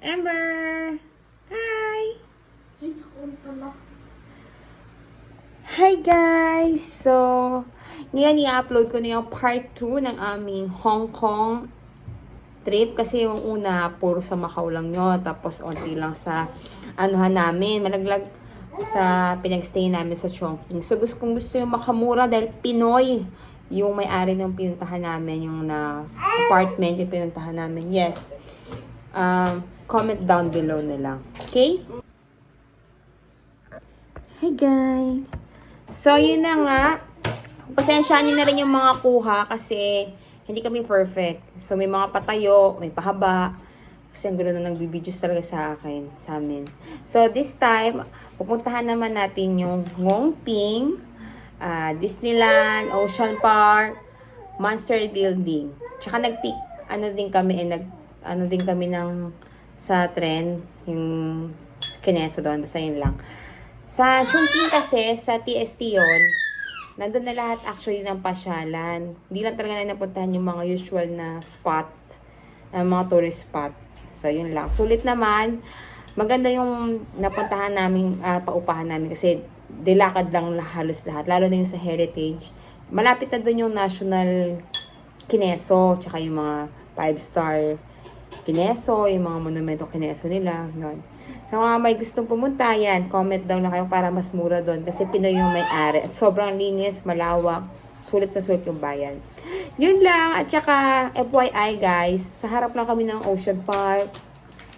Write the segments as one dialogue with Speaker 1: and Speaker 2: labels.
Speaker 1: Amber! Hi! Hi guys! So, ngayon i-upload ko na yung part 2 ng aming Hong Kong trip. Kasi yung una, puro sa Macau lang yun. Tapos, onti lang sa anuhan namin. Malaglag sa pinag-stay namin sa Chongqing. So, gusto yung makamura dahil Pinoy yung may-ari ng pinuntahan namin. Yung na apartment yung pinuntahan namin. Yes. Comment down below na lang. Okay? Hi guys! So, yun na nga. Pasensyahan nyo na rin yung mga kuha kasi hindi kami perfect. So, may mga patayo, may pahaba. Kasi ang gulo na nagbibidyo's talaga sa amin. So, this time, pupuntahan naman natin yung Ngongping, Disneyland, Ocean Park, Monster Building. Tsaka din kami ng sa trend, yung Kineso doon, basta yun lang. Sa Chongqing kasi, sa TST yun, nandun na lahat actually ng pasyalan. Hindi lang talaga na napuntahan yung mga usual na spot, mga tourist spot. So, yun lang. Sulit naman. Maganda yung napuntahan namin, paupahan namin kasi dilakad lang halos lahat. Lalo na yung sa heritage. Malapit na dun yung National Kineso, tsaka yung mga 5-star Kineso, yung mga monumento Kineso nila. Yun. Sa mga may gustong pumunta, yan, comment down na kayo para mas mura doon. Kasi Pinoy yung may-ari. At sobrang linis, malawak, sulit na sulit yung bayan. Yun lang. At saka, FYI guys, sa harap lang kami ng Ocean Park,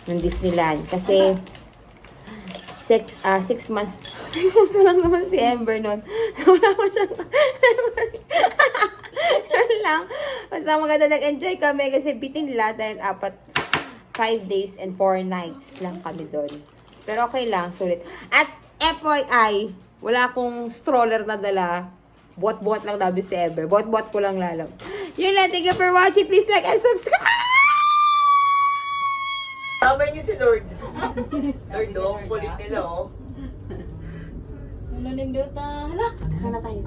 Speaker 1: ng Disneyland. Kasi, 6 months, 6 months pa lang naman si Amber nun. So, wala pa siya. Yun lang. Basta maganda nag-enjoy kami kasi bitin nila dahil 5 days and 4 nights lang kami doon. Pero okay lang, sulit. At FYI, wala akong stroller na dala. Buat-buat lang dabi si Ever. Buat-buat ko lang lalo. Yun lang. Thank you for watching. Please like and subscribe!
Speaker 2: Tama niyo si Lord. Lord, oh, kulit nila, oh.
Speaker 3: Ano nang dota? Hala!
Speaker 1: Sana tayo.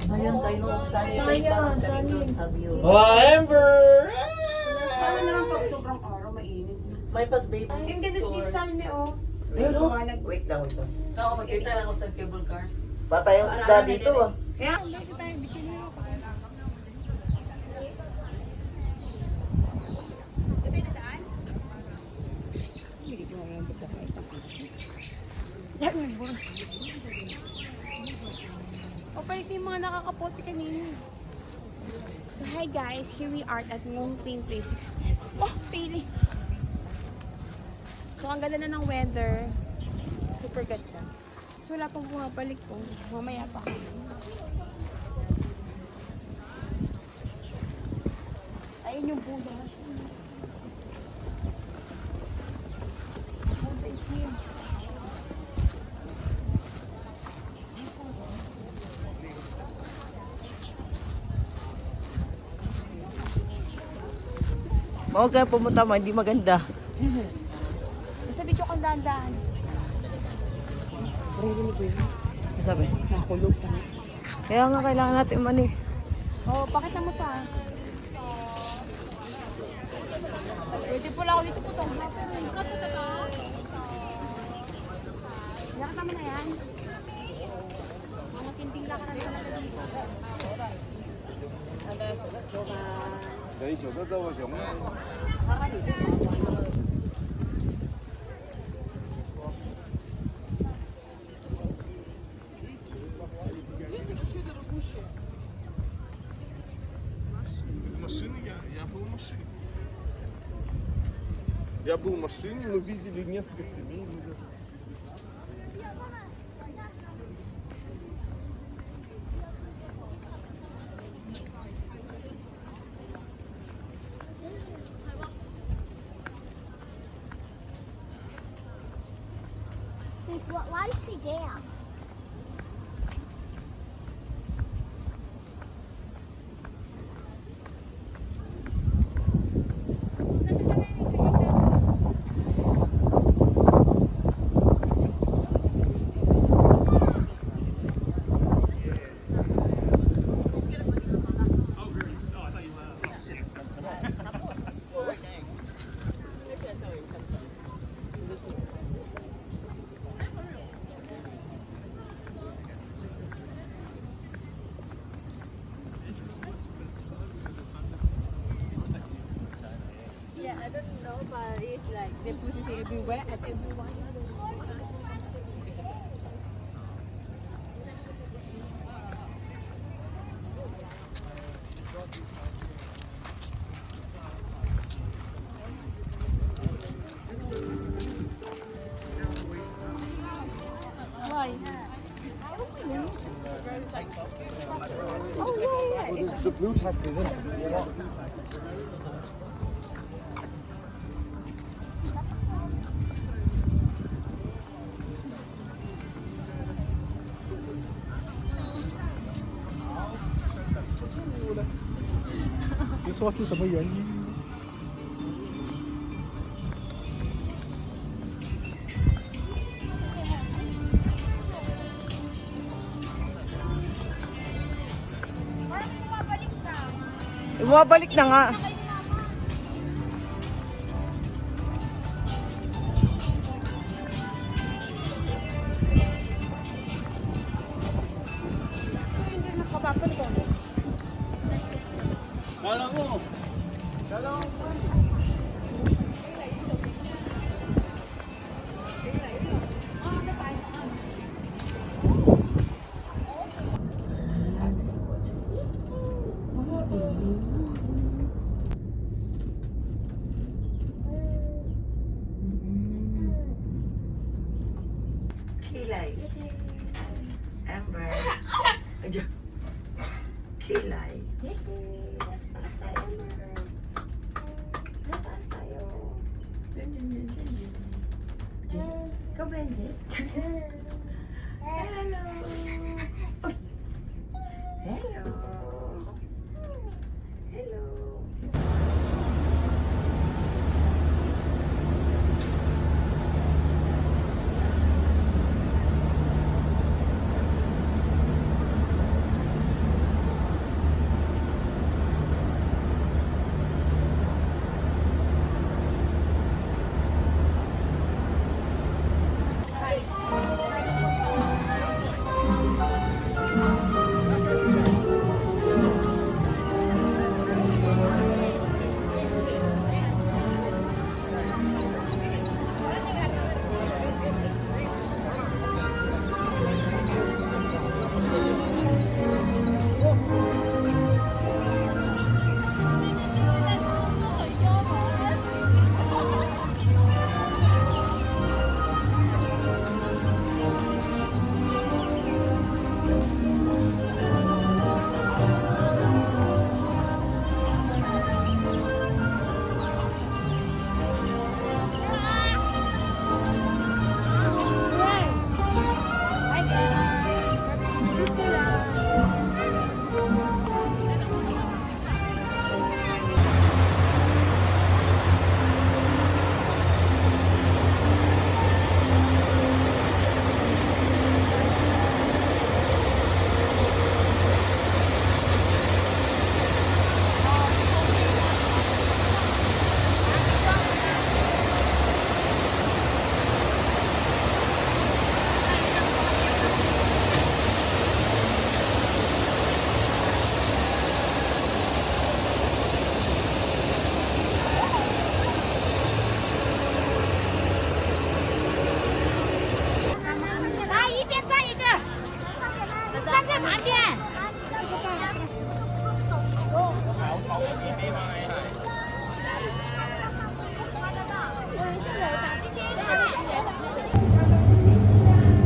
Speaker 3: Sayang kayo nung sayang.
Speaker 2: Sabi yun.
Speaker 4: Oh, Amber!
Speaker 1: Sana naman pag sobrang araw, mainit.
Speaker 2: May pas baby.
Speaker 1: Yung ganda dito sa amin oh.
Speaker 2: Wait, oh. Wait lang ito.
Speaker 3: Ako, magkita lang ako sa cable car.
Speaker 2: Patay ang isda dito, ah.
Speaker 1: Kaya, o palit yung mga nakakapote kanina. So hi guys, here we are at Ngongping 360. Oh, pili! So ang ganda na ng weather. Super ganda. So wala pang bumabalik po. Mamaya pa. Ayun yung Buddha. Buddha is here.
Speaker 2: Huwag kayo pumunta mo, hindi maganda.
Speaker 1: Basta video kang dahan-dahan. Marinig ko yun.
Speaker 2: Ano sabi?
Speaker 1: Nakulog pa.
Speaker 2: Kaya nga kailangan natin mani.
Speaker 1: Oh, pakita mo ta. Beautiful ako dito po to. Nakita mo na yan? Mga tinding lakaran talaga dito.
Speaker 4: 等小哥哥我熊啊！
Speaker 5: Из машины я был в машине. Я был в машине, мы видели несколько семей.
Speaker 6: Why did she jam?
Speaker 3: I don't know, but it's like the pussy is everywhere and everyone. Why? Oh yeah, yeah.
Speaker 4: It's the blue taxi, isn't it?
Speaker 5: 别说是什么原因。
Speaker 2: Bumabalik na nga. Kilay. Amber. Ayan. Kilay. Nasa taas tayo, Amber. Nasa taas tayo. Diyan. Ikaw, Benji? Hello. Uy. Hello. Hello.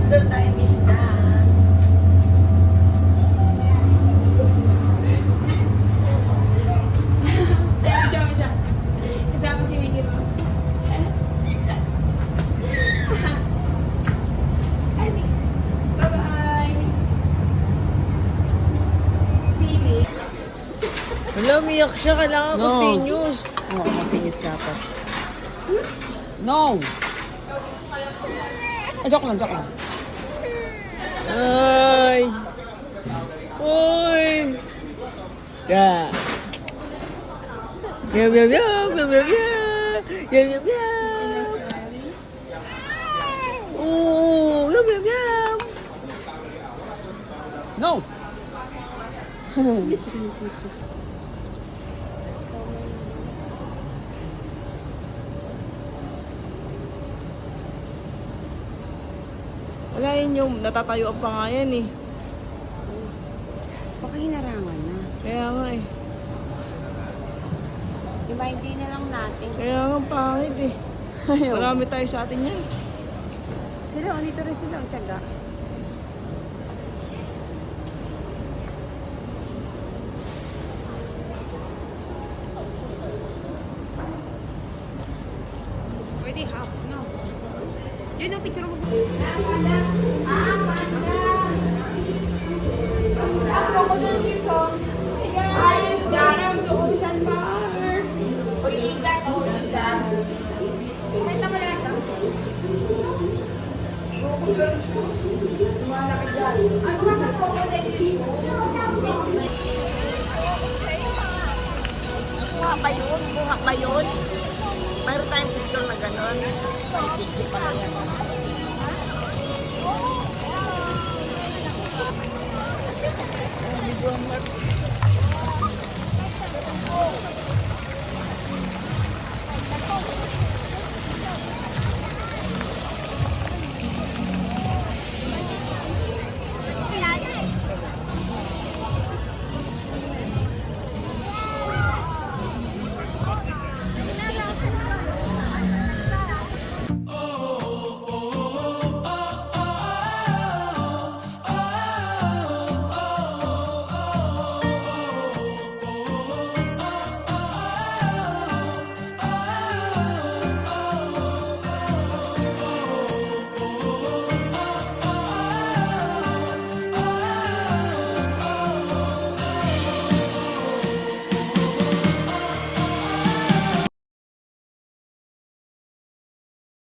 Speaker 2: The time is done. Siya. Kasama si Mickey Mouse. Bye-bye. Phoebe. Wala, umiyak siya. Kailangan continuous.
Speaker 1: Oo, continuous dapat. No! Joke lang.
Speaker 2: Ay! Uy! Yeah! Meow, meow, meow, meow, meow, meow. Meow, meow, meow. Oh, meow, meow, meow.
Speaker 1: No!
Speaker 3: Wala yun yung natatayuan pa nga yan eh.
Speaker 1: Baka hinarangan na.
Speaker 3: Kaya nga eh.
Speaker 1: Diba, hindi na lang natin.
Speaker 3: Kaya nga pangit eh. Marami tayo sa atin yan.
Speaker 1: Sila, dito rin sila, ang tiyaga. Pwede half, no? Yun ang picture mo. Guys, garam to Ocean Bar. Oligas, oligas. Kahit naman ito.
Speaker 2: Bunga ba yun? Bunga ba yun? Mayroon tayong picture na gano'n.